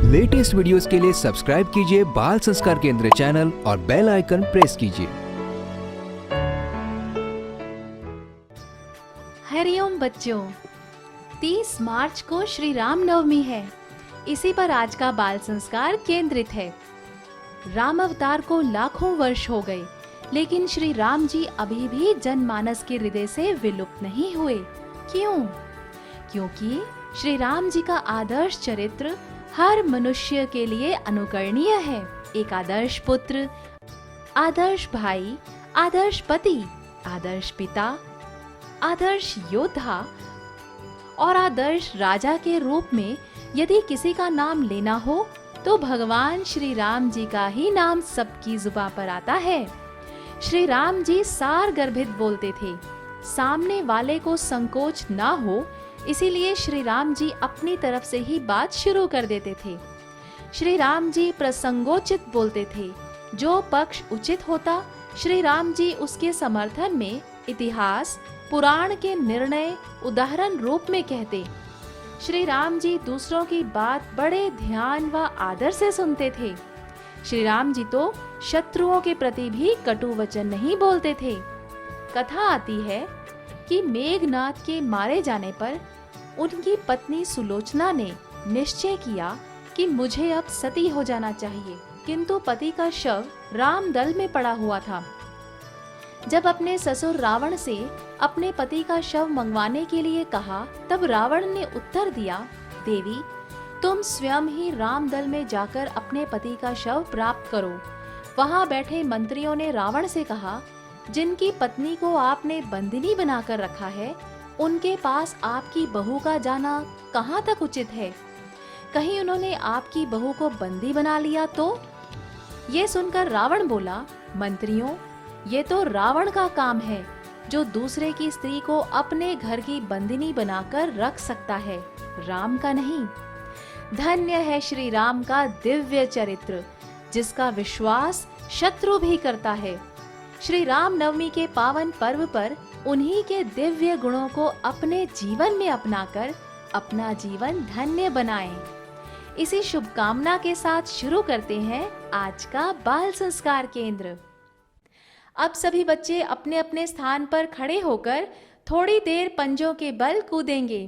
Latest videos के लिए subscribe कीजिए बाल संस्कार केंद्र चैनल और बेल आइकन प्रेस कीजिए। हरिओम बच्चों, 30 मार्च को श्री राम नवमी है। इसी पर आज का बाल संस्कार केंद्रित है। राम अवतार को लाखों वर्ष हो गए, लेकिन श्री राम जी अभी भी जनमानस के हृदय से विलुप्त नहीं हुए। क्यों? क्योंकि श्री राम जी का आदर्श चरित्र हर मनुष्य के लिए अनुकरणीय है। एक आदर्श पुत्र, आदर्श भाई, आदर्श पति, आदर्श पिता, आदर्श योद्धा और आदर्श राजा के रूप में यदि किसी का नाम लेना हो तो भगवान श्री राम जी का ही नाम सबकी जुबान पर आता है। श्री राम जी सार गर्भित बोलते थे, सामने वाले को संकोच ना हो, इसीलिए श्री राम जी अपनी तरफ से ही बात शुरू कर देते थे। श्री राम जी प्रसंगोचित बोलते थे। जो पक्ष उचित होता, श्री राम जी उसके समर्थन में इतिहास, पुराण के निर्णय उदाहरण रूप में कहते। श्री राम जी दूसरों की बात बड़े ध्यान व आदर से सुनते थे। श्री राम जी तो शत्रुओं के प्रति भी कटु वचन नहीं बोलते थे। कथा आती है कि मेघनाथ के मारे जाने पर उनकी पत्नी सुलोचना ने निश्चय किया कि मुझे अब सती हो जाना चाहिए, किंतु पति का शव रामदल में पड़ा हुआ था। जब अपने ससुर रावण से अपने पति का शव मंगवाने के लिए कहा, तब रावण ने उत्तर दिया, देवी, तुम स्वयं ही रामदल में जाकर अपने पति का शव प्राप्त करो। वहां बैठे मंत्रियों ने रावण से कहा, जिनकी पत्नी को आपने बंदिनी बनाकर रखा है, उनके पास आपकी बहू का जाना कहाँ तक उचित है? कहीं उन्होंने आपकी बहू को बंदी बना लिया तो? ये सुनकर रावण बोला, मंत्रियों, ये तो रावण का काम है, जो दूसरे की स्त्री को अपने घर की बंदिनी बनाकर रख सकता है, राम का नहीं। धन्य है श्री राम का दिव्य चरित्र, जिसका विश्वास शत्रु भी करता है। श्री राम नवमी के पावन पर्व पर उन्हीं के दिव्य गुणों को अपने जीवन में अपनाकर अपना जीवन धन्य बनाएं। इसी शुभकामना के साथ शुरू करते हैं आज का बाल संस्कार केंद्र। अब सभी बच्चे अपने अपने स्थान पर खड़े होकर थोड़ी देर पंजों के बल कूदेंगे।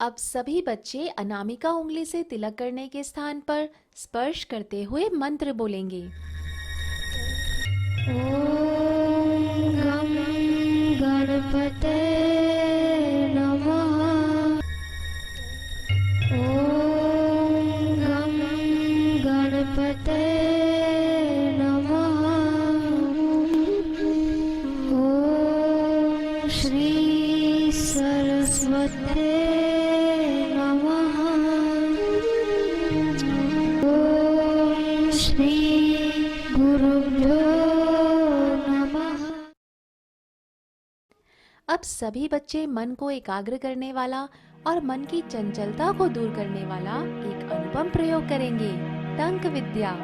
अब सभी बच्चे अनामिका उंगली से तिलक करने के स्थान पर स्पर्श करते हुए मंत्र बोलेंगे। ओम गम गणपते श्री सरस्वते नमः। ओम श्री गुरुभ्यो नमः। अब सभी बच्चे मन को एकाग्र करने वाला और मन की चंचलता को दूर करने वाला एक अनुपम प्रयोग करेंगे। टंक विद्या।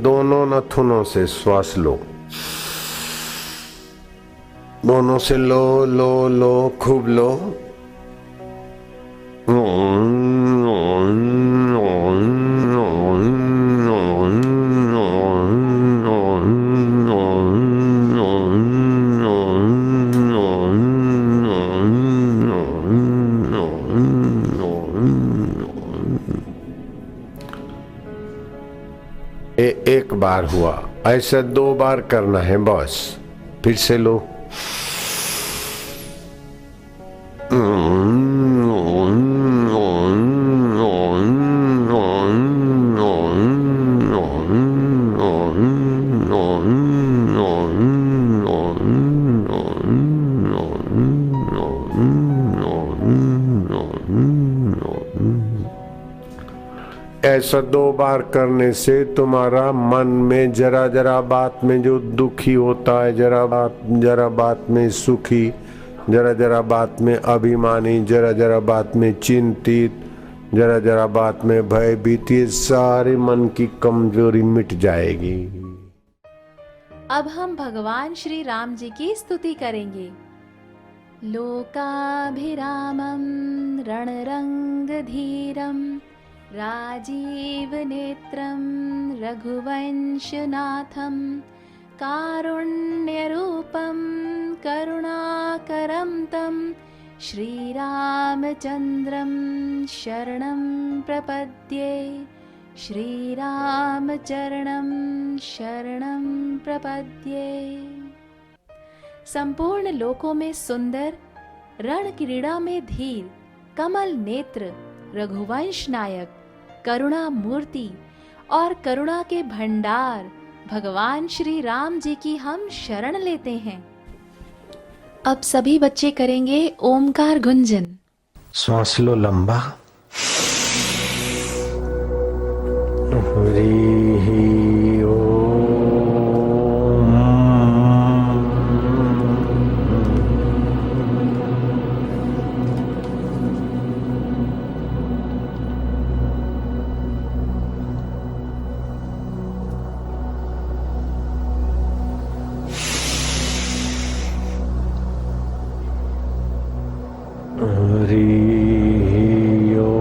दोनों नथुनों से श्वास लो, दोनों से लो लो लो, खूब लो। एक बार हुआ, ऐसा 2 बार करना है बस। फिर से लो। ऐसा 2 बार करने से तुम्हारा मन में जरा जरा बात में जो दुखी होता है, जरा बात में सुखी, जरा जरा बात में अभिमानी, जरा जरा बात में चिंतित, जरा जरा बात में भयभीत, ये सारे मन की कमजोरी मिट जाएगी। अब हम भगवान श्री राम जी की स्तुति करेंगे। लोकाभिरामं रणरंगधीरं राजीव नेत्रं रघुवंशनाथं कारुण्यरूपं करुणाकरं तं श्रीरामचन्द्रं शरणं प्रपद्ये। श्रीरामचरणं शरणं प्रपद्ये। संपूर्ण लोकों में सुंदर, रण क्रीड़ा में धीर, कमल नेत्र, रघुवंश नायक, करुणा मूर्ति और करुणा के भंडार भगवान श्री राम जी की हम शरण लेते हैं। अब सभी बच्चे करेंगे ओमकार गुंजन। श्वास लो लंबा। हरि ओम। हरि ओम।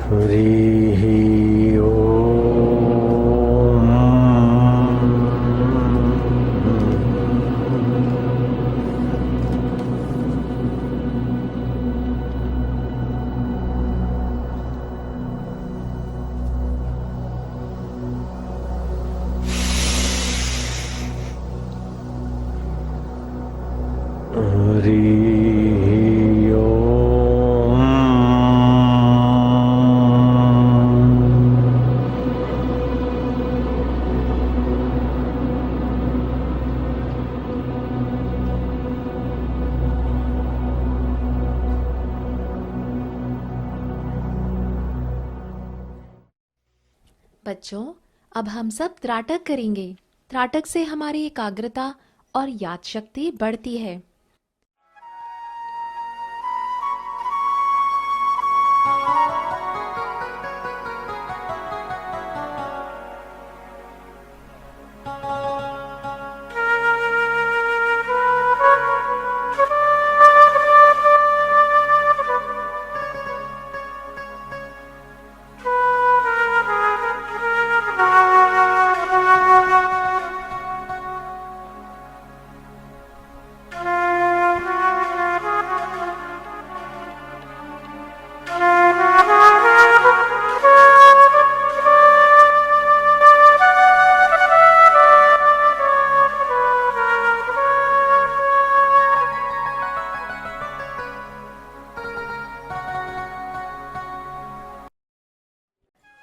हरि ओम। हरि ओम। बच्चों, अब हम सब त्राटक करेंगे। त्राटक से हमारी एकाग्रता और याद शक्ति बढ़ती है।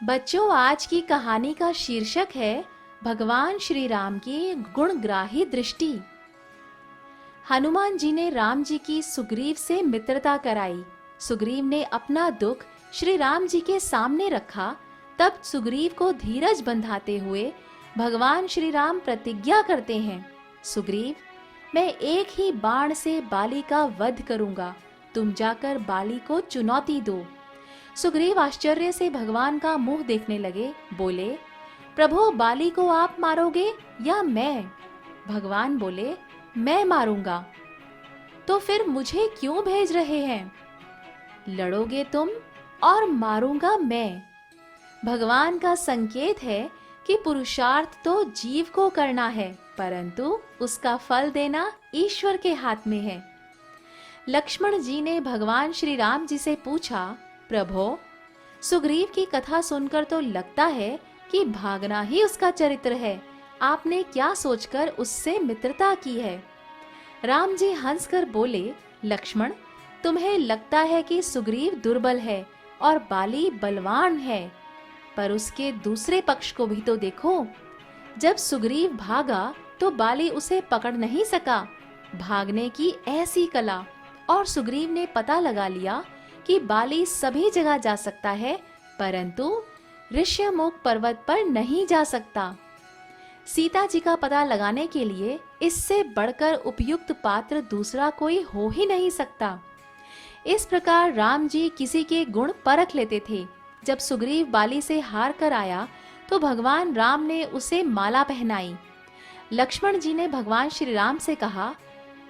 बच्चों, आज की कहानी का शीर्षक है भगवान श्री राम की गुणग्राही दृष्टि। हनुमान जी ने राम जी की सुग्रीव से मित्रता कराई। सुग्रीव ने अपना दुख श्री राम जी के सामने रखा। तब सुग्रीव को धीरज बंधाते हुए भगवान श्री राम प्रतिज्ञा करते हैं, सुग्रीव, मैं एक ही बाण से बाली का वध करूंगा, तुम जाकर बाली को चुनौती दो। सुग्रीव आश्चर्य से भगवान का मुंह देखने लगे, बोले, प्रभु, बाली को आप मारोगे या मैं? भगवान बोले, मैं मारूंगा। तो फिर मुझे क्यों भेज रहे हैं? लड़ोगे तुम और मारूंगा मैं। भगवान का संकेत है कि पुरुषार्थ तो जीव को करना है, परंतु उसका फल देना ईश्वर के हाथ में है। लक्ष्मण जी ने भगवान श्री राम जी से पूछा, प्रभो, सुग्रीव की कथा सुनकर तो लगता है कि भागना ही उसका चरित्र है। आपने क्या सोचकर उससे मित्रता की है? राम जी हंसकर बोले, लक्ष्मण, तुम्हें लगता है कि सुग्रीव दुर्बल है और बाली बलवान है, पर उसके दूसरे पक्ष को भी तो देखो। जब सुग्रीव भागा तो बाली उसे पकड़ नहीं सका। भागने की ऐसी कला, और सुग्रीव ने पता लगा लिया कि बाली सभी जगह जा सकता है, परंतु ऋष्यमुख पर्वत पर नहीं जा सकता। सीता जी का पता लगाने के लिए इससे बढ़कर उपयुक्त पात्र दूसरा कोई हो ही नहीं सकता। इस प्रकार राम जी किसी के गुण परख लेते थे। जब सुग्रीव बाली से हार कर आया तो भगवान राम ने उसे माला पहनाई। लक्ष्मण जी ने भगवान श्री राम से कहा,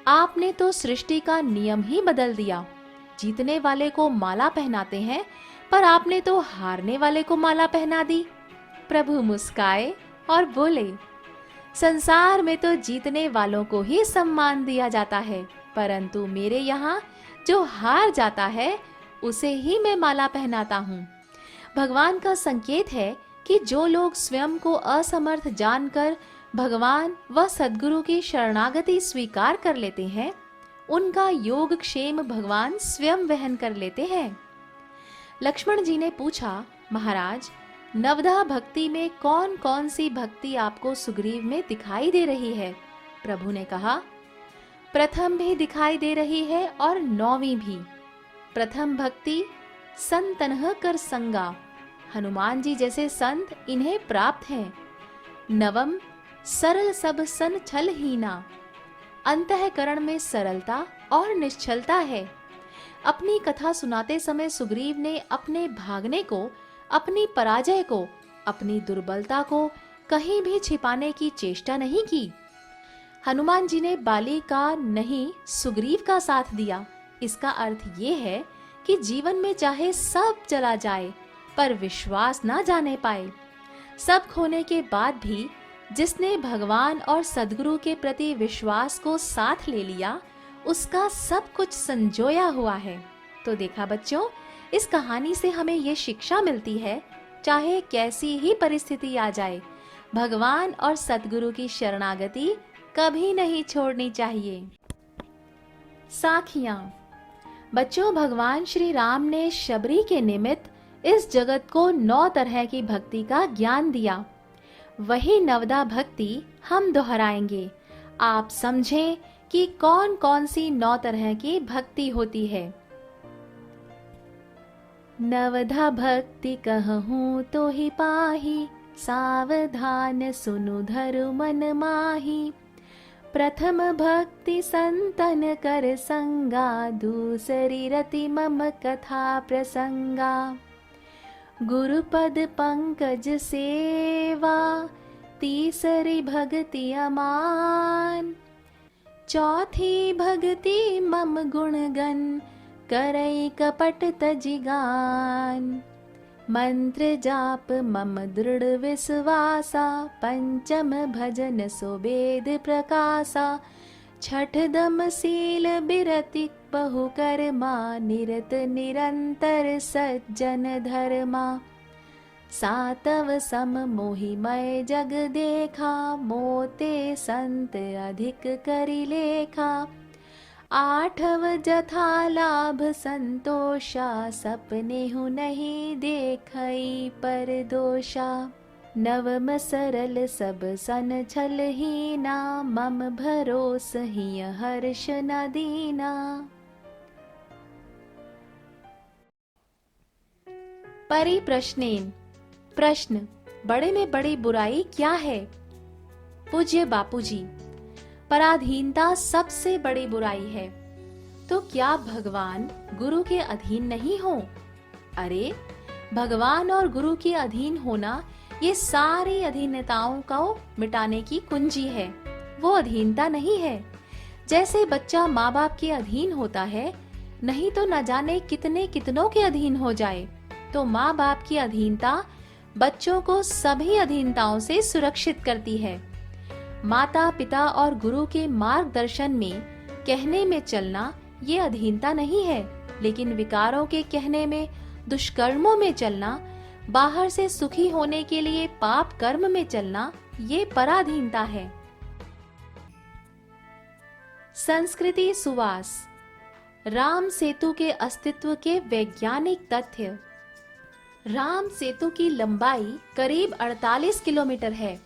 आपने तो सृष्टि का नियम ही बदल दिया। जीतने वाले को माला पहनाते हैं, पर आपने तो हारने वाले को माला पहना दी। प्रभु मुस्काए और बोले, संसार में तो जीतने वालों को ही सम्मान दिया जाता है, परंतु मेरे यहाँ जो हार जाता है उसे ही मैं माला पहनाता हूँ। भगवान का संकेत है कि जो लोग स्वयं को असमर्थ जानकर भगवान व सद्गुरु की शरणागति स्वीकार कर लेते हैं, उनका योग क्षेम भगवान स्वयं वहन कर लेते हैं। लक्ष्मण जी ने पूछा, महाराज, नवधा भक्ति में कौन कौन सी भक्ति आपको सुग्रीव में दिखाई दे रही है? प्रभु ने कहा, प्रथम भी दिखाई दे रही है और नौवीं भी। प्रथम भक्ति संतनह कर संगा, हनुमान जी जैसे संत इन्हें प्राप्त हैं। नवम सरल सब सन छल हीना, अंतःकरण में सरलता और निश्चलता है। अपनी कथा सुनाते समय सुग्रीव ने अपने भागने को, अपनी पराजय को, अपनी दुर्बलता को कहीं भी छिपाने की चेष्टा नहीं की। हनुमान जी ने बाली का नहीं, सुग्रीव का साथ दिया। इसका अर्थ ये है कि जीवन में चाहे सब चला जाए, पर विश्वास ना जाने पाए। सब खोने के बाद भी जिसने भगवान और सद्गुरु के प्रति विश्वास को साथ ले लिया, उसका सब कुछ संजोया हुआ है। तो देखा बच्चों, इस कहानी से हमें ये शिक्षा मिलती है, चाहे कैसी ही परिस्थिति आ जाए, भगवान और सद्गुरु की शरणागति कभी नहीं छोड़नी चाहिए। साखियां। बच्चों, भगवान श्री राम ने शबरी के निमित्त इस जगत को 9 तरह की भक्ति का ज्ञान दिया। वही नवदा भक्ति हम दोहराएंगे। आप समझें कि कौन कौन सी 9 तरह की भक्ति होती है। नवधा भक्ति कहूँ तो ही पाही, सावधान सुनु धरु मन माही। प्रथम भक्ति संतन कर संगा, दूसरी रति मम कथा प्रसंगा। गुरुपद पंकज सेवा, तीसरी भक्ति अमान। चौथी भक्ति मम गुणगन, करई कपट तजिगान। मंत्र जाप मम दृढ़ विश्वासा, पंचम भजन सुवेद प्रकाशा। छठ दम शील बिरति बहु कर्मा, निरत निरंतर सज्जन धर्मा। सातव सम मोहिमय जग देखा, मोते संत अधिक करि लेखा। आठव जथा लाभ संतोषा, सपने हूँ नहीं देखई पर दोषा। नवम सरल सब सन छल हीना, मम भरोस ही हर्ष न दीना। परिप्रश्नेन। प्रश्न, बड़े में बड़ी बुराई क्या है? पूज्य बापूजी, पराधीनता सबसे बड़ी बुराई है। तो क्या भगवान गुरु के अधीन नहीं हो? अरे, भगवान और गुरु के अधीन होना ये सारी अधीनताओं को मिटाने की कुंजी है। वो अधीनता नहीं है। जैसे बच्चा माँ बाप के अधीन होता है, नहीं तो न जाने कितने कितनों के अधीन हो जाए। तो माँ बाप की अधीनता बच्चों को सभी अधीनताओं से सुरक्षित करती है। माता पिता और गुरु के मार्गदर्शन में कहने में चलना ये अधीनता नहीं है, लेकिन विकारों के कहने में, दुष्कर्मों में चलना, बाहर से सुखी होने के लिए पाप कर्म में चलना, ये पराधीनता है। संस्कृति सुवास। राम सेतु के अस्तित्व के वैज्ञानिक तथ्य। राम सेतु की लंबाई करीब 48 किलोमीटर है।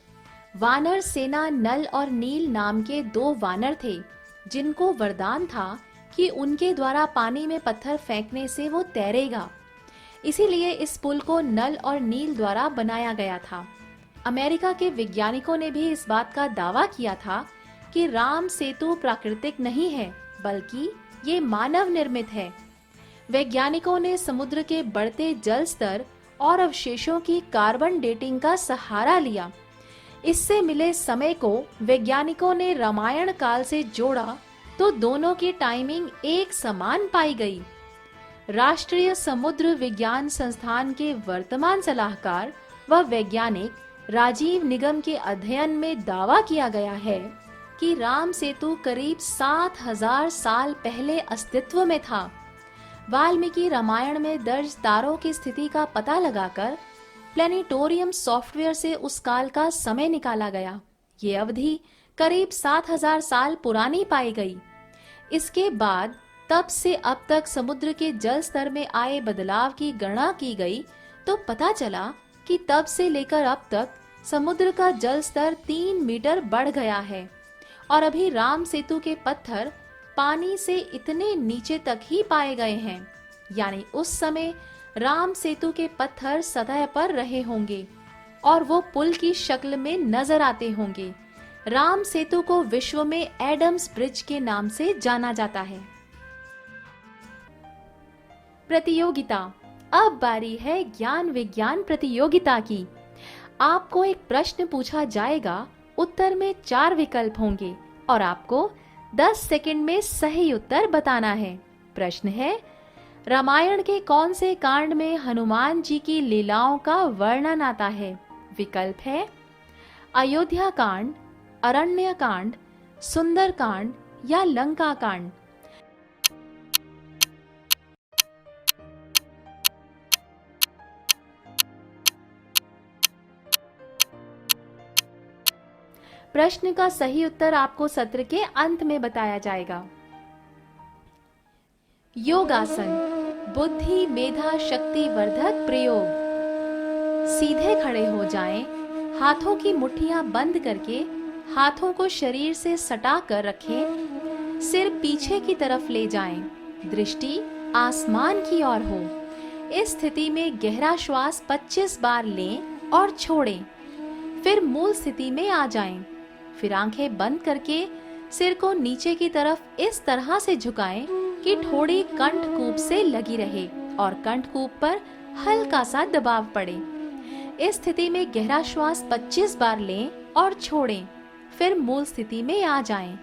वानर सेना नल और नील नाम के 2 वानर थे, जिनको वरदान था कि उनके द्वारा पानी में पत्थर फेंकने से वो तैरेगा। इसीलिए इस पुल को नल और नील द्वारा बनाया गया था। अमेरिका के वैज्ञानिकों ने भी इस बात का दावा किया था कि राम सेतु प्राकृतिक नहीं है, बल्कि ये मानव निर्मित है। वैज्ञानिकों ने समुद्र के बढ़ते जल स्तर और अवशेषों की कार्बन डेटिंग का सहारा लिया। इससे मिले समय को वैज्ञानिकों ने रामायण काल से जोड़ा तो दोनों की टाइमिंग एक समान पाई गई। राष्ट्रीय समुद्र विज्ञान संस्थान के वर्तमान सलाहकार व वैज्ञानिक राजीव निगम के अध्ययन में दावा किया गया है कि राम सेतु करीब 7000 साल पहले अस्तित्व में था। वाल्मीकि रामायण में दर्ज तारों की स्थिति का पता लगाकर प्लेनेटोरियम सॉफ्टवेयर से उस काल का समय निकाला गया। ये अवधि करीब 7000 साल पुरानी पाई गई। इसके बाद तब से अब तक समुद्र के जल स्तर में आए बदलाव की गणना की गई तो पता चला कि तब से लेकर अब तक समुद्र का जल स्तर 3 मीटर बढ़ गया है और अभी राम सेतु के पत्थर पानी से इतने नीचे तक ही पाए गए हैं। यानी उस समय राम सेतु के पत्थर सतह पर रहे होंगे और वो पुल की शक्ल में नजर आते होंगे। राम सेतु को विश्व में एडम्स ब्रिज के नाम से जाना जाता है। प्रतियोगिता। अब बारी है ज्ञान विज्ञान प्रतियोगिता की। आपको एक प्रश्न पूछा जाएगा, उत्तर में 4 विकल्प होंगे और आपको 10 सेकंड में सही उत्तर बताना है। प्रश्न है, रामायण के कौन से कांड में हनुमान जी की लीलाओं का वर्णन आता है? विकल्प है अयोध्या कांड, अरण्य कांड, सुंदर कांड या लंका कांड। प्रश्न का सही उत्तर आपको सत्र के अंत में बताया जाएगा। योगासन, बुद्धि मेधा शक्ति वर्धक प्रयोग। सीधे खड़े हो जाएं, हाथों की मुट्ठियां बंद करके हाथों को शरीर से सटा कर रखें, सिर पीछे की तरफ ले जाएं, दृष्टि आसमान की ओर हो। इस स्थिति में गहरा श्वास 25 बार लें और छोड़ें, फिर मूल स्थिति में आ जाएं। फिर आंखें बंद करके सिर को नीचे की तरफ इस तरह से झुकाएं कि ठोड़ी कंठकूप से लगी रहे और कंठकूप पर हल्का सा दबाव पड़े। इस स्थिति में गहरा श्वास 25 बार लें और छोड़ें, फिर मूल स्थिति में आ जाएं।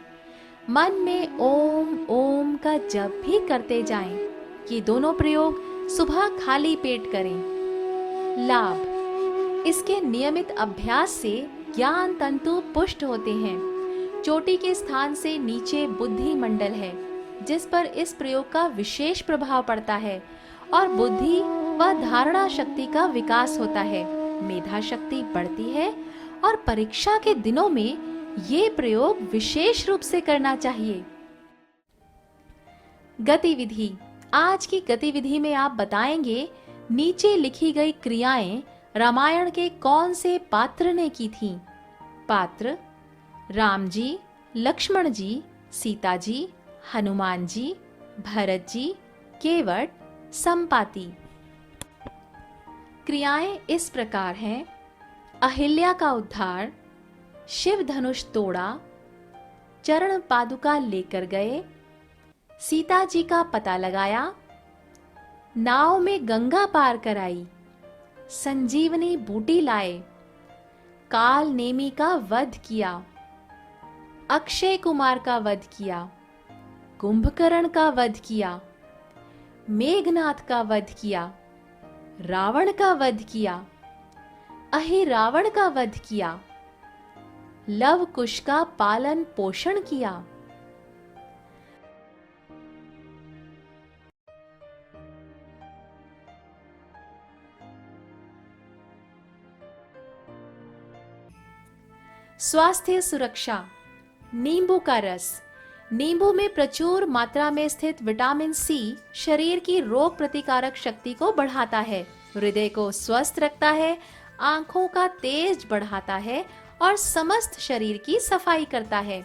मन में ओम ओम का जप भी करते जाएं। ये दोनों प्रयोग सुबह खाली पेट करें। लाभ, इसके नियमित अभ्यास से ज्ञान तंतु पुष्ट होते हैं। चोटी के स्थान से नीचे बुद्धि मंडल है, जिस पर इस प्रयोग का विशेष प्रभाव पड़ता है और बुद्धि व धारणा शक्ति का विकास होता है। मेधा शक्ति बढ़ती है और परीक्षा के दिनों में ये प्रयोग विशेष रूप से करना चाहिए। गतिविधि। आज की गतिविधि में आप बताएंगे नीचे लिखी गई क्रियाएं रामायण के कौन से पात्र ने की थीं? पात्र: राम जी, लक्ष्मण जी, सीता जी, हनुमान जी, भरत जी, केवट, संपाति। क्रियाएं इस प्रकार हैं: अहिल्या का उद्धार, शिव धनुष तोड़ा, चरण पादुका लेकर गए, सीता जी का पता लगाया, नाव में गंगा पार कराई, संजीवनी बूटी लाए, काल नेमी का वध किया, अक्षय कुमार का वध किया, कुंभकर्ण का वध किया, मेघनाथ का वध किया, रावण का वध किया, अहिरावण का वध किया, लव कुश का पालन पोषण किया। स्वास्थ्य सुरक्षा। नींबू का रस। नींबू में प्रचुर मात्रा में स्थित विटामिन सी शरीर की रोग प्रतिकारक शक्ति को बढ़ाता है, हृदय को स्वस्थ रखता है, आंखों का तेज बढ़ाता है और समस्त शरीर की सफाई करता है।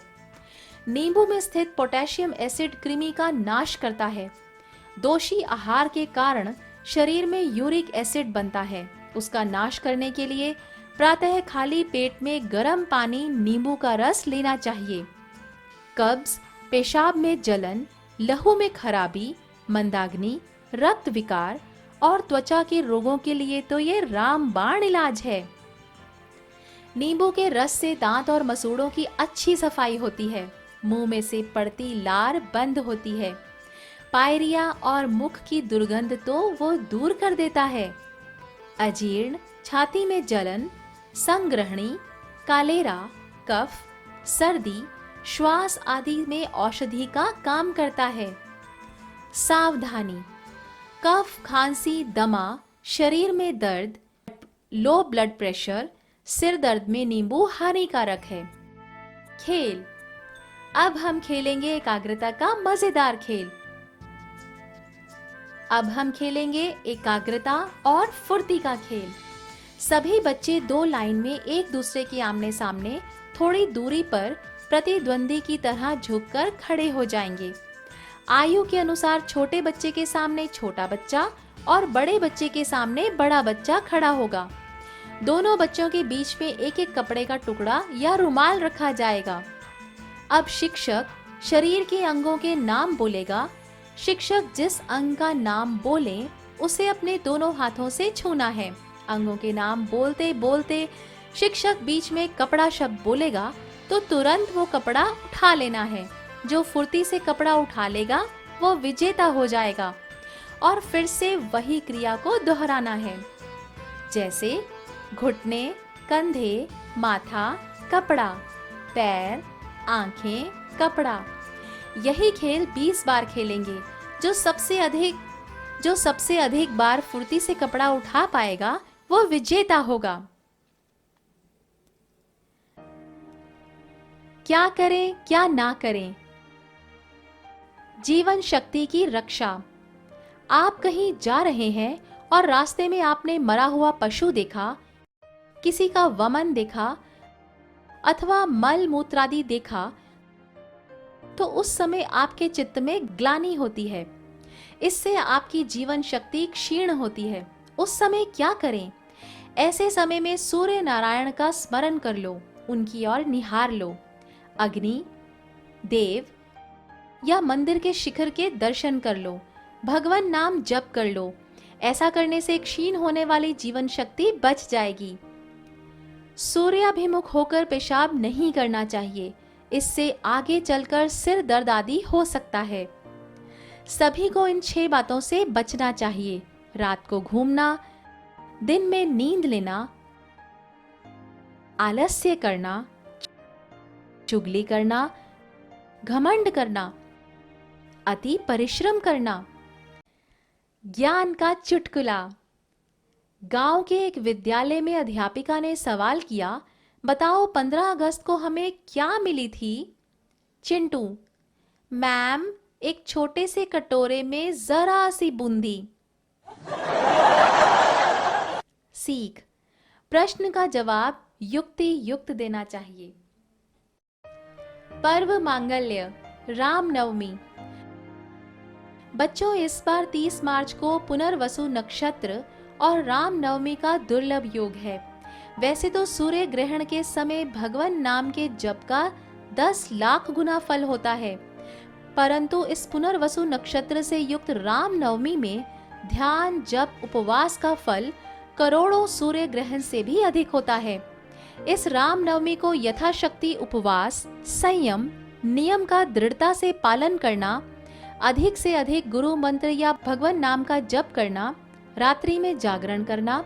नींबू में स्थित पोटेशियम एसिड कृमि का नाश करता है। दोषी आहार के कारण शरीर में यूरिक एसिड बनता है, उसका नाश करने के लिए प्रातः खाली पेट में गर्म पानी नींबू का रस लेना चाहिए। कब्ज, पेशाब में जलन, लहू में खराबी, मंदाग्नि, रक्त विकार और त्वचा के रोगों के लिए तो ये रामबाण इलाज है। नींबू के रस से दांत और मसूड़ों की अच्छी सफाई होती है, मुंह में से पड़ती लार बंद होती है, पायरिया और मुख की दुर्गंध तो वो दूर कर देता है। अजीर्ण, छाती में जलन, संग्रहणी, कालेरा, कफ, सर्दी, श्वास आदि में औषधि का काम करता है। सावधानी। कफ, खांसी, दमा, शरीर में दर्द, लो ब्लड प्रेशर, सिर दर्द में नींबू हानिकारक है। खेल। अब हम खेलेंगे एकाग्रता का मजेदार खेल। अब हम खेलेंगे एकाग्रता और फुर्ती का खेल। सभी बच्चे दो लाइन में एक दूसरे के आमने सामने थोड़ी दूरी पर प्रतिद्वंदी की तरह झुककर खड़े हो जाएंगे। आयु के अनुसार छोटे बच्चे के सामने छोटा बच्चा और बड़े बच्चे के सामने बड़ा बच्चा खड़ा होगा। दोनों बच्चों के बीच में एक एक कपड़े का टुकड़ा या रुमाल रखा जाएगा। अब शिक्षक शरीर के अंगों के नाम बोलेगा। शिक्षक जिस अंग का नाम बोले उसे अपने दोनों हाथों से छूना है। अंगों के नाम बोलते बोलते शिक्षक बीच में कपड़ा शब्द बोलेगा तो तुरंत वो कपड़ा उठा लेना है। जो फुर्ती से कपड़ा उठा लेगा वो विजेता हो जाएगा और फिर से वही क्रिया को दोहराना है, जैसे घुटने, कंधे, माथा, कपड़ा, पैर, आंखें, कपड़ा। यही खेल 20 बार खेलेंगे। जो सबसे अधिक बार फुर्ती से कपड़ा उठा पाएगा वो विजेता होगा। क्या करें क्या ना करें। जीवन शक्ति की रक्षा। आप कहीं जा रहे हैं और रास्ते में आपने मरा हुआ पशु देखा, किसी का वमन देखा अथवा मल मूत्रादि देखा तो उस समय आपके चित्त में ग्लानि होती है। इससे आपकी जीवन शक्ति क्षीण होती है। उस समय क्या करें? ऐसे समय में सूर्य नारायण का स्मरण कर लो, उनकी ओर निहार लो। अग्नि, देव या मंदिर के शिखर के दर्शन कर लो। भगवान नाम जप कर लो। ऐसा करने से क्षीण होने वाली जीवन शक्ति बच जाएगी। सूर्याभिमुख होकर पेशाब नहीं करना चाहिए, इससे आगे चलकर सिर दर्द आदि हो सकता है। सभी को इन 6 बातों से बचना चाहिए। रात को घूमना, दिन में नींद लेना, आलस्य करना, चुगली करना, घमंड करना, अति परिश्रम करना। ज्ञान का चुटकुला। गांव के एक विद्यालय में अध्यापिका ने सवाल किया, बताओ 15 अगस्त को हमें क्या मिली थी? चिंटू: मैम, एक छोटे से कटोरे में जरा सी बूंदी। सीख, प्रश्न का जवाब युक्ति युक्त देना चाहिए। पर्व मांगल्य, रामनवमी। बच्चों, इस बार 30 मार्च को पुनर्वसु नक्षत्र और रामनवमी का दुर्लभ योग है। वैसे तो सूर्य ग्रहण के समय भगवान नाम के जप का 10 लाख गुना फल होता है, परंतु इस पुनर्वसु नक्षत्र से युक्त रामनवमी में ध्यान, जप, उपवास का फल करोड़ों सूर्य ग्रहण से भी अधिक होता है। इस रामनवमी को यथाशक्ति उपवास, संयम, नियम का दृढ़ता से पालन करना, अधिक से अधिक गुरु मंत्र या भगवान नाम का जप करना, रात्रि में जागरण करना,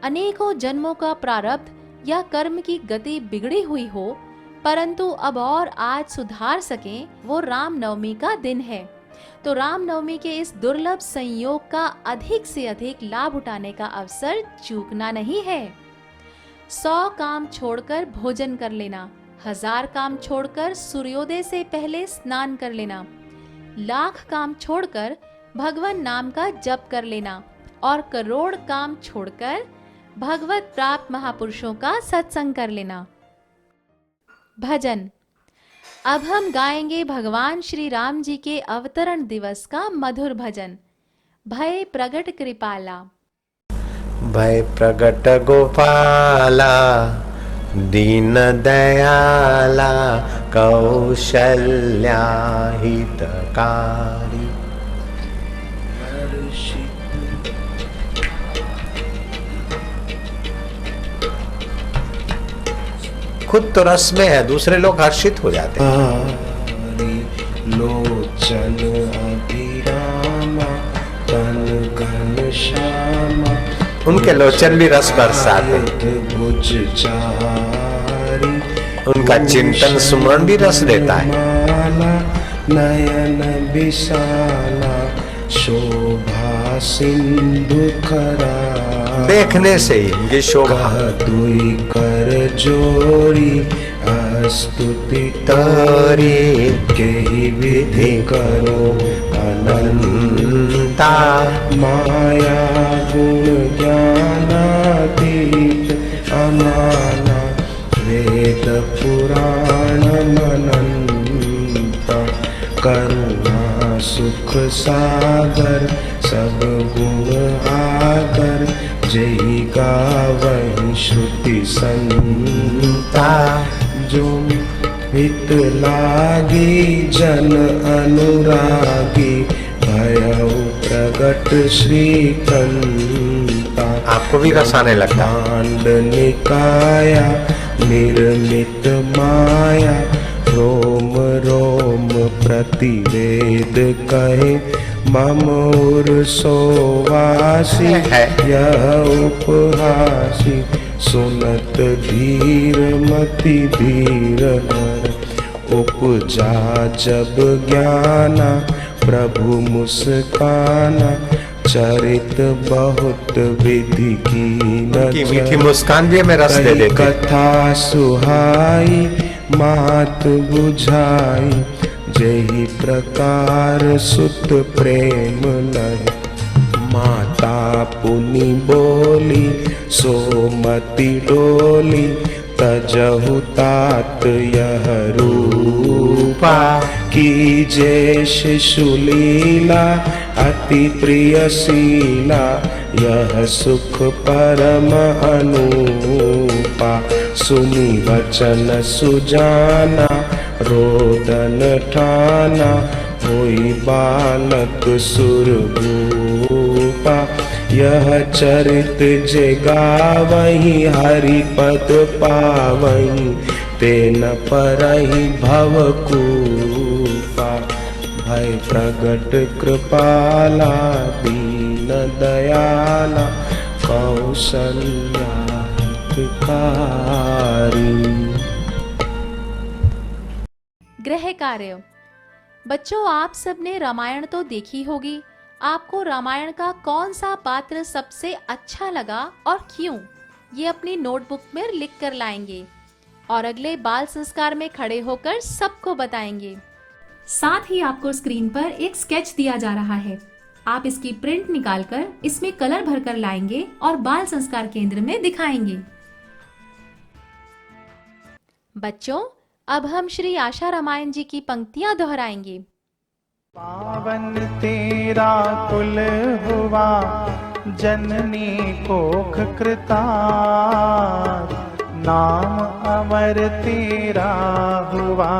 अनेकों जन्मों का प्रारब्ध या कर्म की गति बिगड़ी हुई हो परंतु अब और आज सुधार सकें, वो रामनवमी का दिन है। तो रामनवमी के इस दुर्लभ संयोग का अधिक से अधिक लाभ उठाने का अवसर चूकना नहीं है। 100 काम छोड़कर भोजन कर लेना, 1000 काम छोड़कर सूर्योदय से पहले स्नान कर लेना, 1,00,000 काम छोड़कर भगवान नाम का जप कर लेना और करोड़ काम छोड़कर भगवत प्राप्त महापुरुषों का सत्संग कर लेना। भजन। अब हम गाएंगे भगवान श्री राम जी के अवतरण दिवस का मधुर भजन। भय प्रगट कृपाला। भय प्रगट गोपाला, दीन दयाला, कौशल्या हितकारी। खुद तो रस में है, दूसरे लोग हर्षित हो जाते हैं। लोचन अभिरामा, तन घन श्यामा, उनके लोचन भी रस बरसाते, भुज चारी, उनका चिंतन सुमरण भी रस देता है। नयन विशाला, शोभा सिंधु खरा, देखने से ही इनकी शोभा। दुई कर जोड़ी, स्तुति तारी, के विधि करो अनंता। माया गुण ज्ञानातीत अमाना, वेद पुराण मनंता। करुणा सुख सागर, सब गुण आगर, जय गावहि श्रुति संता। जो हित लागी जन अनुरागी, भयउ प्रगट श्रीकंता। आपको भी रस आने लगता है। कांड निकाया, निर्मित माया, रोम रोम प्रतिवेद कहे। मम उर सोवासी, यह उपहासी, सुनत धीर मति धीर हर। उपजा जब ज्ञाना, प्रभु मुस्काना, चरित बहुत विधि की मीठी मुस्कान भी हमें रस दे देती। कथा सुहाई, मात बुझाई, जही प्रकार सुत प्रेम लय। माता पुनि बोली, सोमति डोली, तजहु तात यह रूपा। कीजे शिशु लीला, अति प्रियशीला, यह सुख परम अनूपा। सुनी वचन सुजाना, रोदन ठाना, होई बालक सुरभूपा। यह चरित जे गावहि, हरि पद पावहि, तेन परहि भवकूपा। भय प्रगट कृपाला, दीन दयाला, कौशल्या हितकारी। गृह कार्य। बच्चों, आप सबने रामायण तो देखी होगी। आपको रामायण का कौन सा पात्र सबसे अच्छा लगा और क्यों, ये अपनी नोटबुक में लिख कर लाएंगे और अगले बाल संस्कार में खड़े होकर सबको बताएंगे। साथ ही आपको स्क्रीन पर एक स्केच दिया जा रहा है। आप इसकी प्रिंट निकालकर इसमें कलर भरकर लाएंगे और बाल संस्कार केंद्र में दिखाएंगे। बच्चों, अब हम श्री आशा रामायण जी की पंक्तियां दोहराएंगे। पावन तेरा कुल हुआ, जननी कोख कृतार्थ, नाम अमर तेरा हुआ,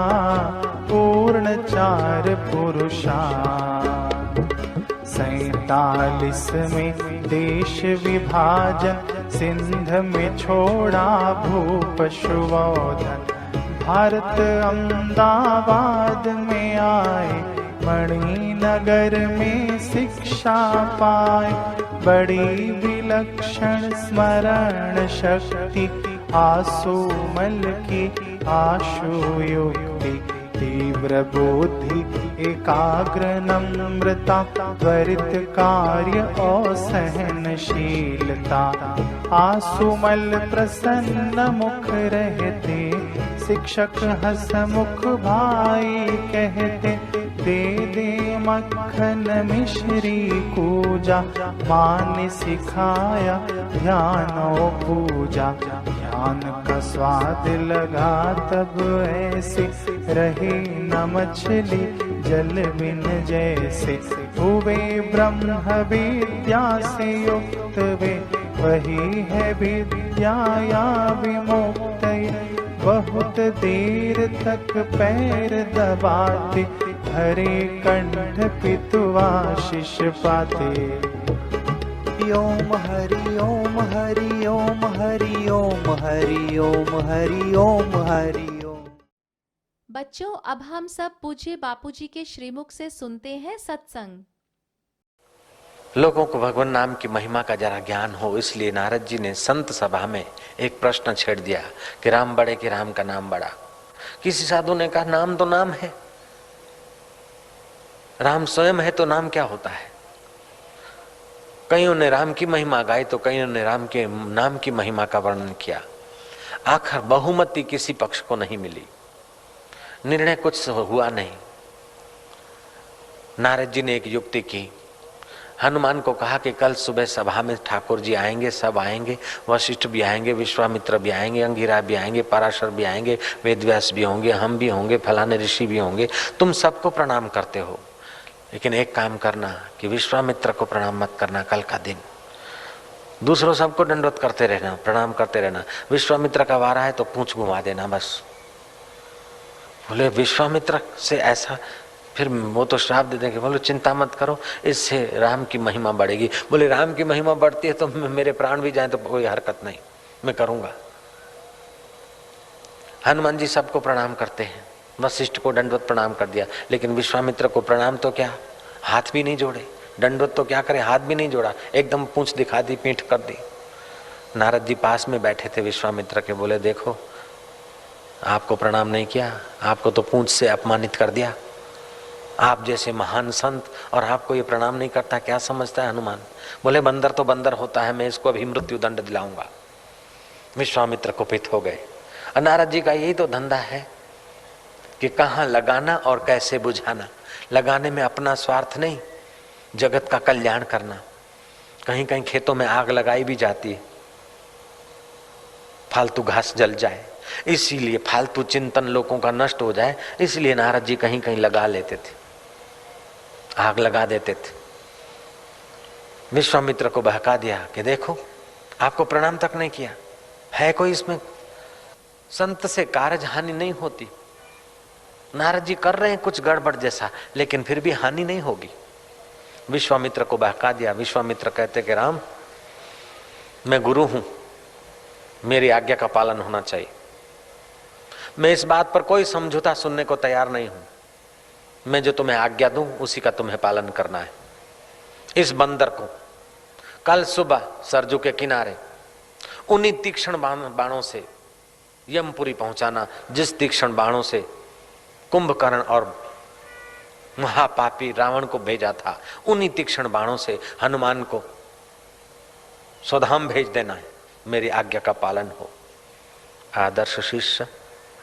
पूर्ण चार पुरुषार्थ। 47 में देश विभाजन, सिंध में छोड़ा भूप शुभोधन, भारत अहमदाबाद में आए, मणिनगर में शिक्षा पाए, बड़ी विलक्षण स्मरण शक्ति, आसुमल की आशु युक्ति, तीव्र बुद्धि एकाग्र नम्रता, त्वरित कार्य और सहनशीलता, आसुमल प्रसन्न मुख रहते, शिक्षक हसमुख भाई कहते, दे दे मक्खन मिश्री कूजा, माँ ने सिखाया ध्यान और पूजा, ज्ञान का स्वाद लगा तब ऐसे, रहे न मछली जल बिन जैसे, हुए ब्रह्म विद्या से युक्त वे, वही है विद्या या विमुक्त, बहुत देर तक पैर दबाते, हरे कंठ पितुआ शिष्य पाते। ओम हरि ओम हरि ओम हरि ओम हरि ओम हरि ओम हरि ओम। बच्चों, अब हम सब पूज्य बापूजी के श्रीमुख से सुनते हैं सत्संग। लोगों को भगवान नाम की महिमा का जरा ज्ञान हो, इसलिए नारद जी ने संत सभा में एक प्रश्न छेड़ दिया कि राम बड़े कि राम का नाम बड़ा। किसी साधु ने कहा नाम तो नाम है, राम स्वयं है तो नाम क्या होता है। कईयों ने राम की महिमा गाई तो कईयों ने राम के नाम की महिमा का वर्णन किया। आखिर बहुमति किसी पक्ष को नहीं मिली, निर्णय कुछ हुआ नहीं। नारद जी ने एक युक्ति की, हनुमान को कहा कि कल सुबह सभा में ठाकुर जी आएंगे, सब आएंगे, वशिष्ठ भी आएंगे, विश्वामित्र भी आएंगे, अंगिरा भी आएंगे, पराशर भी आएंगे, वेदव्यास भी होंगे, हम भी होंगे, फलाने ऋषि भी होंगे। तुम सबको प्रणाम करते हो, लेकिन एक काम करना कि विश्वामित्र को प्रणाम मत करना कल का दिन। दूसरों सबको दंडवत करते रहना, प्रणाम करते रहना। विश्वामित्र का वारा है तो पूंछ घुमा देना बस। बोले विश्वामित्र से ऐसा, फिर वो तो श्राप दे देंगे। बोलो चिंता मत करो, इससे राम की महिमा बढ़ेगी। बोले राम की महिमा बढ़ती है तो मेरे प्राण भी जाए तो कोई हरकत नहीं, मैं करूंगा। हनुमान जी सबको प्रणाम करते हैं, वशिष्ठ को दंडवत प्रणाम कर दिया, लेकिन विश्वामित्र को प्रणाम तो क्या, हाथ भी नहीं जोड़े। दंडवत तो क्या करे, हाथ भी नहीं जोड़ा, एकदम पूंछ दिखा दी, पीठ कर दी। नारद जी पास में बैठे थे विश्वामित्र के, बोले देखो आपको प्रणाम नहीं किया, आपको तो पूंछ से अपमानित कर दिया। आप जैसे महान संत और आपको ये प्रणाम नहीं करता, क्या समझता है हनुमान। बोले बंदर तो बंदर होता है, मैं इसको अभी मृत्यु दंड दिलाऊंगा। विश्वामित्र कुपित हो गए। नारद जी का यही तो धंधा है कि कहाँ लगाना और कैसे बुझाना। लगाने में अपना स्वार्थ नहीं, जगत का कल्याण करना। कहीं कहीं खेतों में आग लगाई भी जाती है, फालतू घास जल जाए, इसीलिए फालतू चिंतन लोगों का नष्ट हो जाए, इसलिए नारद जी कहीं कहीं लगा लेते थे, आग लगा देते थे। विश्वामित्र को बहका दिया कि देखो आपको प्रणाम तक नहीं किया है, कोई इसमें संत से कार्य हानि नहीं होती। नारद जी कर रहे हैं कुछ गड़बड़ जैसा, लेकिन फिर भी हानि नहीं होगी। विश्वामित्र को बहका दिया। विश्वामित्र कहते कि राम मैं गुरु हूं, मेरी आज्ञा का पालन होना चाहिए। मैं इस बात पर कोई समझौता सुनने को तैयार नहीं हूं। मैं जो तुम्हें आज्ञा दूं उसी का तुम्हें पालन करना है। इस बंदर को कल सुबह सरजू के किनारे उन्हीं तीक्ष्ण बाणों से यमपुरी पहुंचाना, जिस तीक्ष्ण बाणों से कुंभकर्ण और महापापी रावण को भेजा था। उन्हीं तीक्ष्ण बाणों से हनुमान को स्वधाम भेज देना है, मेरी आज्ञा का पालन हो। आदर्श शिष्य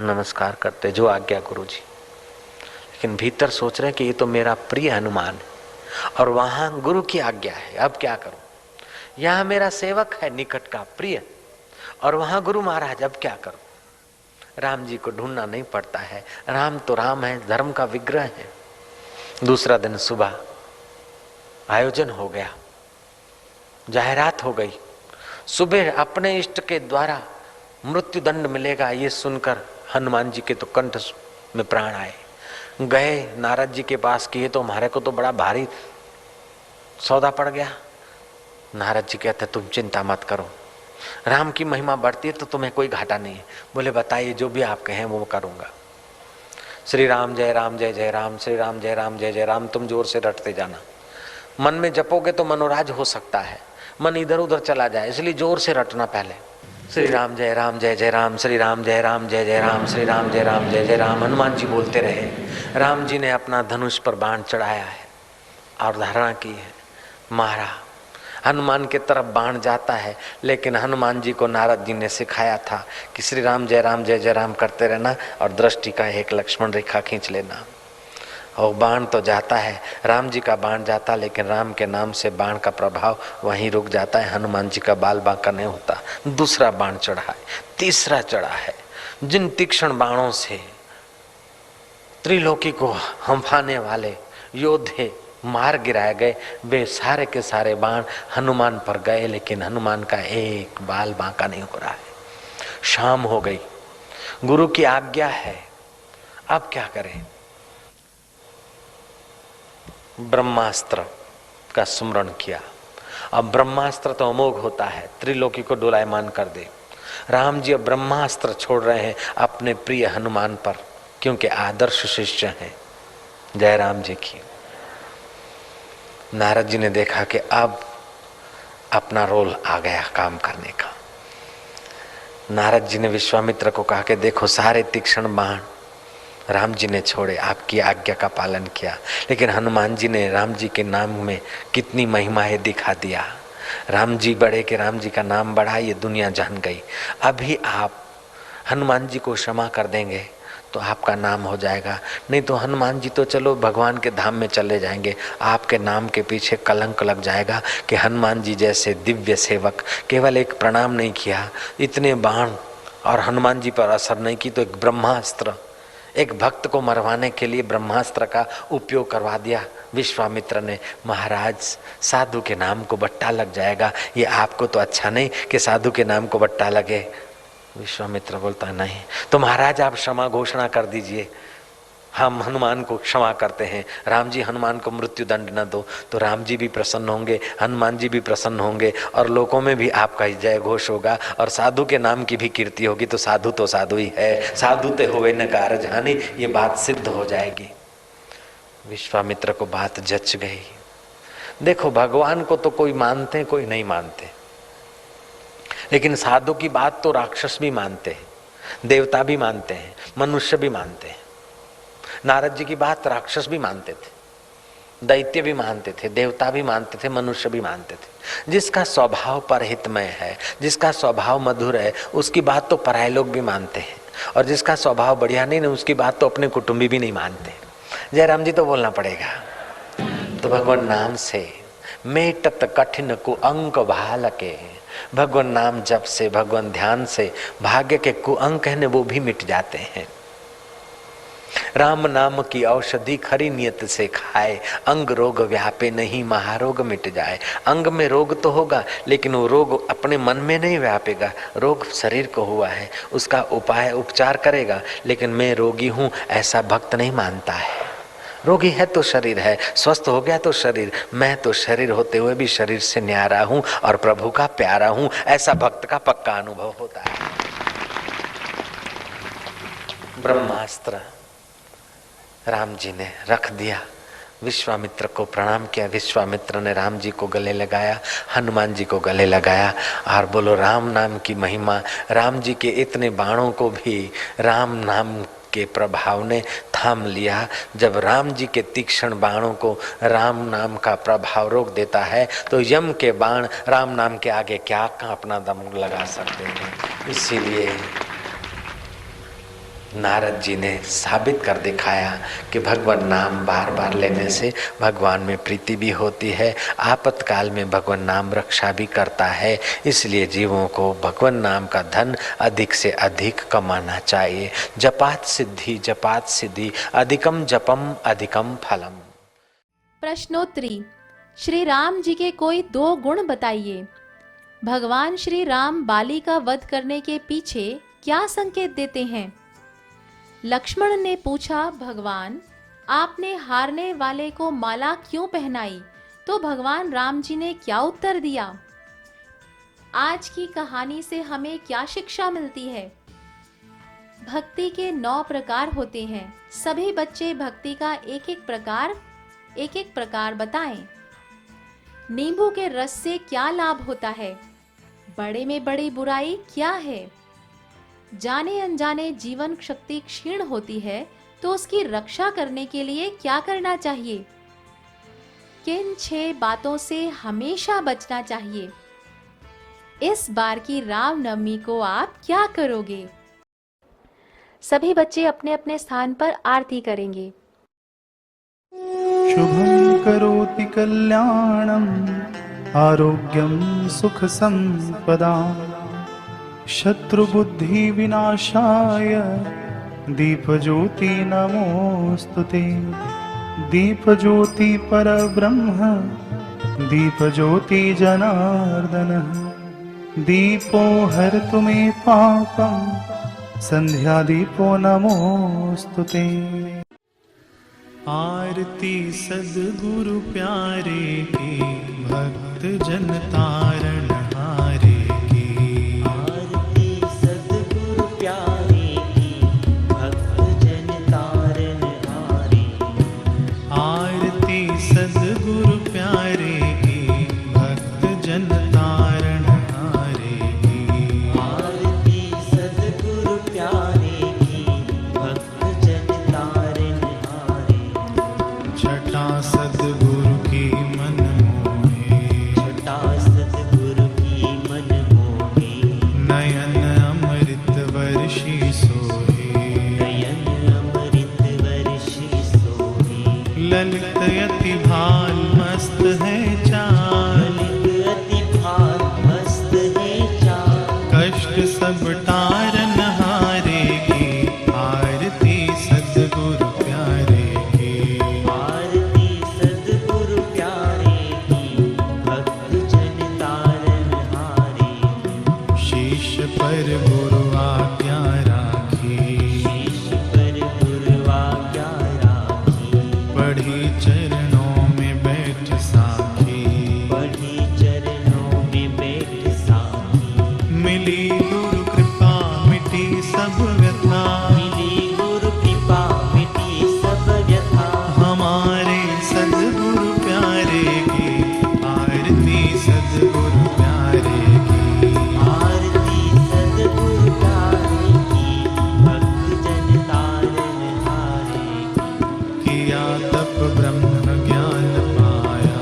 नमस्कार करते, जो आज्ञा गुरु जी। लेकिन लेकिन भीतर सोच रहे हैं कि ये तो मेरा प्रिय हनुमान है और वहां गुरु की आज्ञा है, अब क्या करूं। यहाँ मेरा सेवक है निकट का प्रिय और वहां गुरु महाराज, अब क्या करूं। राम जी को ढूंढना नहीं पड़ता है, राम तो राम है, धर्म का विग्रह है। दूसरा दिन सुबह आयोजन हो गया, जाहिरात हो गई। सुबह अपने इष्ट के द्वारा मृत्यु दंड मिलेगा ये सुनकर हनुमान जी के तो कंठ में प्राण आए। गए नारद जी के पास कि ये तो हमारे को तो बड़ा भारी सौदा पड़ गया। नारद जी कहते तुम चिंता मत करो, राम की महिमा बढ़ती है तो तुम्हें कोई घाटा नहीं है। बोले बताइए, जो भी आप कहें वो करूंगा। श्री राम जय राम जय जय राम, श्री राम जय राम जय जय राम तुम जोर से रटते जाना। मन में जपोगे तो मनोराज हो सकता है, मन इधर उधर चला जाए, इसलिए जोर से रटना। पहले श्री राम जय राम जय जय राम, श्री राम जय राम जय जय राम, श्री राम जय राम जय जय राम। हनुमान जी बोलते रहे। राम जी ने अपना धनुष पर बाण चढ़ाया है और धारणा की है, मारा। हनुमान के तरफ बाण जाता है, लेकिन हनुमान जी को नारद जी ने सिखाया था कि श्री राम जय जय राम करते रहना और दृष्टि का एक लक्ष्मण रेखा खींच लेना। और बाण तो जाता है, राम जी का बाण जाता, लेकिन राम के नाम से बाण का प्रभाव वहीं रुक जाता है, हनुमान जी का बाल बांका नहीं होता। दूसरा बाण चढ़ा है, तीसरा चढ़ा है। जिन तीक्ष्ण बाणों से त्रिलोकी को हंफाने वाले योद्धे मार गिराए गए, वे सारे के सारे बाण हनुमान पर गए, लेकिन हनुमान का एक बाल बांका नहीं हो रहा है। शाम हो गई, गुरु की आज्ञा है, अब क्या करें। ब्रह्मास्त्र का स्मरण किया। अब ब्रह्मास्त्र तो अमोघ होता है, त्रिलोकी को डोलायमान कर दे। राम जी अब ब्रह्मास्त्र छोड़ रहे हैं अपने प्रिय हनुमान पर, क्योंकि आदर्श शिष्य हैं। जय राम जी की। नारद जी ने देखा कि अब अपना रोल आ गया काम करने का। नारद जी ने विश्वामित्र को कहा कि देखो सारे तीक्ष्ण बाण राम जी ने छोड़े, आपकी आज्ञा का पालन किया, लेकिन हनुमान जी ने राम जी के नाम में कितनी महिमा है दिखा दिया। राम जी बड़े के राम जी का नाम बढ़ा, ये दुनिया जान गई। अभी आप हनुमान जी को क्षमा कर देंगे तो आपका नाम हो जाएगा, नहीं तो हनुमान जी तो चलो भगवान के धाम में चले जाएंगे, आपके नाम के पीछे कलंक लग जाएगा कि हनुमान जी जैसे दिव्य सेवक केवल एक प्रणाम नहीं किया, इतने बाण और हनुमान जी पर असर नहीं की, तो एक ब्रह्मास्त्र, एक भक्त को मरवाने के लिए ब्रह्मास्त्र का उपयोग करवा दिया विश्वामित्र ने। महाराज साधु के नाम को बट्टा लग जाएगा, ये आपको तो अच्छा नहीं कि साधु के नाम को बट्टा लगे। विश्वामित्र बोलता नहीं, तो महाराज आप क्षमा घोषणा कर दीजिए, हम हनुमान को क्षमा करते हैं, राम जी हनुमान को मृत्यु दंड न दो, तो राम जी भी प्रसन्न होंगे, हनुमान जी भी प्रसन्न होंगे और लोगों में भी आपका जय घोष होगा और साधु के नाम की भी कीर्ति होगी। तो साधु ही है, साधु ते होवे न कारज हानि, ये बात सिद्ध हो जाएगी। विश्वामित्र को बात जच गई। देखो भगवान को तो कोई मानते कोई नहीं मानते, लेकिन साधु की बात तो राक्षस भी मानते हैं, देवता भी मानते हैं, मनुष्य भी मानते हैं। नारद जी की बात राक्षस भी मानते थे, दैत्य भी मानते थे, देवता भी मानते थे, मनुष्य भी मानते थे। जिसका स्वभाव परहितमय है, जिसका स्वभाव मधुर है, उसकी बात तो पराये लोग भी मानते हैं, और जिसका स्वभाव बढ़िया नहीं, उसकी बात तो अपने कुटुंबी भी नहीं मानते। जयराम जी तो बोलना पड़ेगा। तो भगवान नाम से मेटत कठिन कुअंक भाल के, भगवान नाम जप से, भगवान ध्यान से भाग्य के कुअंक है वो भी मिट जाते हैं। राम नाम की औषधि खरी नियत से खाए, अंग रोग व्यापे नहीं महारोग मिट जाए। अंग में रोग तो होगा, लेकिन वो रोग अपने मन में नहीं व्यापेगा। रोग शरीर को हुआ है, उसका उपाय उपचार करेगा, लेकिन मैं रोगी हूँ ऐसा भक्त नहीं मानता है। रोगी है तो शरीर है, स्वस्थ हो गया तो शरीर, मैं तो शरीर होते हुए भी शरीर से न्यारा हूँ और प्रभु का प्यारा हूँ, ऐसा भक्त का पक्का अनुभव होता है। ब्रह्मास्त्र राम जी ने रख दिया, विश्वामित्र को प्रणाम किया। विश्वामित्र ने राम जी को गले लगाया, हनुमान जी को गले लगाया और बोलो राम नाम की महिमा। राम जी के इतने बाणों को भी राम नाम के प्रभाव ने थाम लिया। जब राम जी के तीक्ष्ण बाणों को राम नाम का प्रभाव रोक देता है, तो यम के बाण राम नाम के आगे क्या अपना दम लगा सकते हैं। इसीलिए नारद जी ने साबित कर दिखाया कि भगवान नाम बार बार लेने से भगवान में प्रीति भी होती है, आपातकाल में भगवान नाम रक्षा भी करता है। इसलिए जीवों को भगवान नाम का धन अधिक से अधिक कमाना चाहिए। जपात सिद्धि अधिकम जपम अधिकम फलम। प्रश्नोत्तरी। श्री राम जी के कोई 2 गुण बताइए। भगवान श्री राम बाली का वध करने के पीछे क्या संकेत देते हैं? लक्ष्मण ने पूछा, भगवान आपने हारने वाले को माला क्यों पहनाई? तो भगवान राम जी ने क्या उत्तर दिया? आज की कहानी से हमें क्या शिक्षा मिलती है? भक्ति के 9 प्रकार होते हैं। सभी बच्चे भक्ति का एक एक प्रकार बताएं। नींबू के रस से क्या लाभ होता है? बड़े में बड़ी बुराई क्या है? जाने अनजाने जीवन शक्ति क्षीण होती है तो उसकी रक्षा करने के लिए क्या करना चाहिए? किन 6 बातों से हमेशा बचना चाहिए? इस बार की रामनवमी को आप क्या करोगे? सभी बच्चे अपने अपने स्थान पर आरती करेंगे। शुभं करोति कल्याणं आरोग्यं सुख संपदां शत्रुबुद्धि विनाशाय दीपज्योति नमोस्तुते। दीपज्योति परब्रह्म दीपज्योति जनार्दन दीपो हरतु मे पापं संध्या दीपो नमोस्तुते। आरती सद्गुरु प्यारे की भक्त जन तारण हारे की। आरती सद्गुरु प्यारे की भक्त जन तारण हारे। आरती सद्गुरु प्यारे की भक्त जन तारण हारे की। आरती सद्गुरु प्यारे की भक्त जन तारण हारे। छटा सद्गुरु की मन मोहे। छटा सद्गुरु की मन मोहे। नयन अमृत वर्षी सोहे। नयन अमृत वर्षी सोहे। ललित अति भाल मस्त है चाल। ललित अति भाल मस्त है चाल। कष्ट सब तारन हारे की। आरती सद्गुरु प्यारे की। आरती सद्गुरु प्यारे की भक्त जन तारण हारे। शीश पर गुरु आज्ञा राखी। शीश पर गुरु आज्ञा राखी। पढ़ी चरणों में बैठ साखी। पढ़ी चरणों में बैठ साखी। मिली गुरु कृपा मिटी सब व्यथा। मिली गुरु कृपा मिटी सब व्यथा। हमारे सद्गुरु प्यारे की। आरती सद्गुरु प्यारे की। आरती सद्गुरु प्यारे की भक्त जन तारण हारे। किया तप ब्रह्म ज्ञान पाया।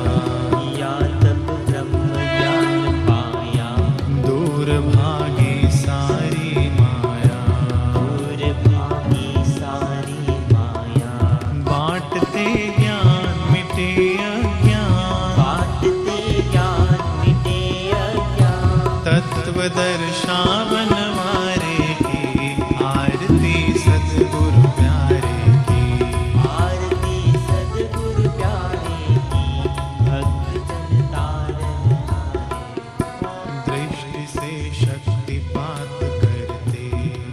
किया तप ब्रह्म ज्ञान पाया। दूर भागी सारी माया। दूर भागी सारी माया। बांटते ज्ञान मिटे अज्ञान। बांटते ज्ञान मिटे अज्ञान। तत्व दर्शावन मारे की। आरती सद्गुरु प्यारे की। आरती सद्गुरु प्यारे की भक्त जन तारण हारे। दृष्टि से शक्तिपात करते।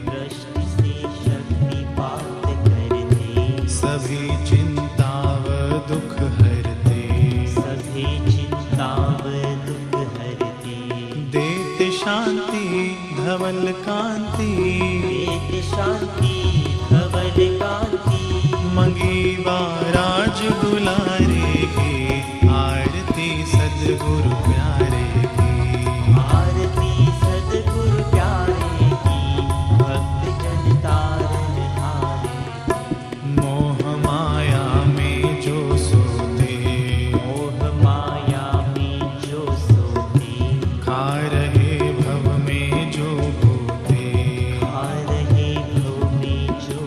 दृष्टि से शक्तिपात करते। सभी चिंता व दुख हरते। सभी चिंता व दुख हरते। देते शांति धवल कांति। देत शांति धवल कांति। मंगीवा राज दुलारे की। आरती सद्गुरु प्यारे की। आरती सद्गुरु प्यारे की भक्त जन तारण हारे। मोह माया में जो सोते। मोह माया में जो सोते। खा रहे भव में जो होते। खा रहे भव में जो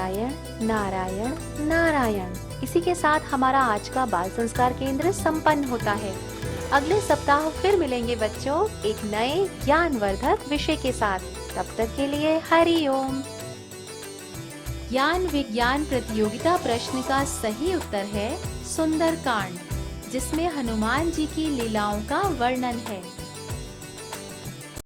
नारायण नारायण नारायण। इसी के साथ हमारा आज का बाल संस्कार केंद्र संपन्न होता है। अगले सप्ताह फिर मिलेंगे बच्चों एक नए ज्ञानवर्धक विषय के साथ। तब तक के लिए हरि ओम। ज्ञान विज्ञान प्रतियोगिता प्रश्न का सही उत्तर है सुंदर कांड, जिसमें हनुमान जी की लीलाओं का वर्णन है।